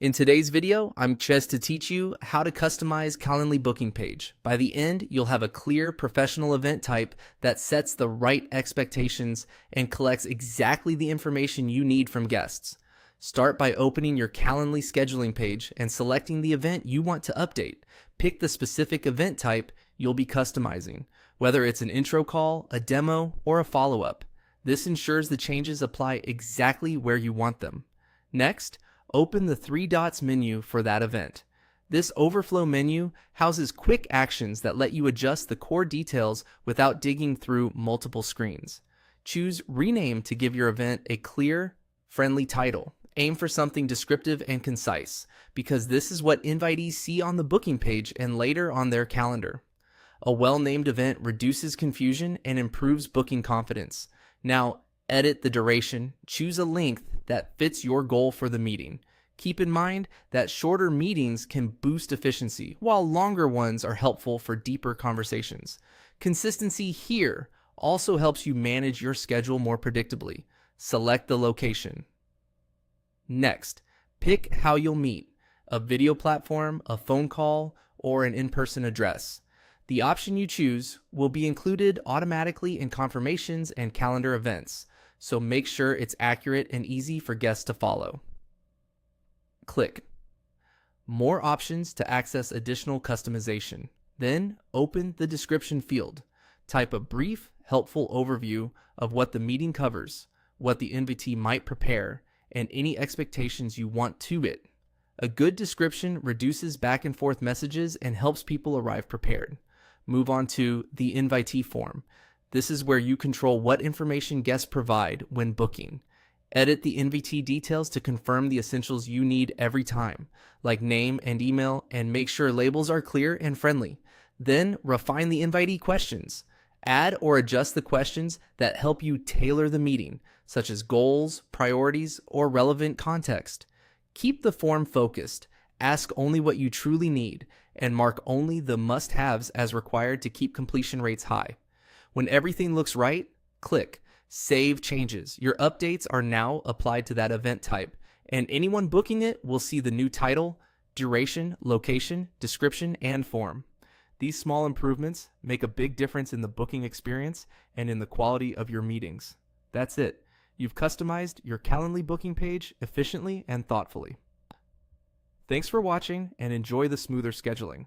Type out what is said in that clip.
In today's video, I'm just to teach you how to customize Calendly booking page. By the end, you'll have a clear professional event type that sets the right expectations and collects exactly the information you need from guests. Start by opening your Calendly scheduling page and selecting the event you want to update. Pick the specific event type you'll be customizing, whether it's an intro call, a demo, or a follow-up. This ensures the changes apply exactly where you want them. Next, open the three dots menu for that event. This overflow menu houses quick actions that let you adjust the core details without digging through multiple screens. Choose Rename to give your event a clear, friendly title. Aim for something descriptive and concise, because this is what invitees see on the booking page and later on their calendar. A well-named event reduces confusion and improves booking confidence. Now, edit the duration, choose a length that fits your goal for the meeting. Keep in mind that shorter meetings can boost efficiency, while longer ones are helpful for deeper conversations. Consistency here also helps you manage your schedule more predictably. Select the location. Next, pick how you'll meet: a video platform, a phone call, or an in-person address. The option you choose will be included automatically in confirmations and calendar events, so make sure it's accurate and easy for guests to follow. Click More options to access additional customization. Then open the description field. Type a brief, helpful overview of what the meeting covers, what the invitee might prepare, and any expectations you want to it. A good description reduces back and forth messages and helps people arrive prepared. Move on to the invitee form. This is where you control what information guests provide when booking. Edit the invitee details to confirm the essentials you need every time, like name and email, and make sure labels are clear and friendly. Then refine the invitee questions. Add or adjust the questions that help you tailor the meeting, such as goals, priorities, or relevant context. Keep the form focused. Ask only what you truly need, and mark only the must-haves as required to keep completion rates high. When everything looks right, click Save Changes. Your updates are now applied to that event type, and anyone booking it will see the new title, duration, location, description, and form. These small improvements make a big difference in the booking experience and in the quality of your meetings. That's it. You've customized your Calendly booking page efficiently and thoughtfully. Thanks for watching, and enjoy the smoother scheduling.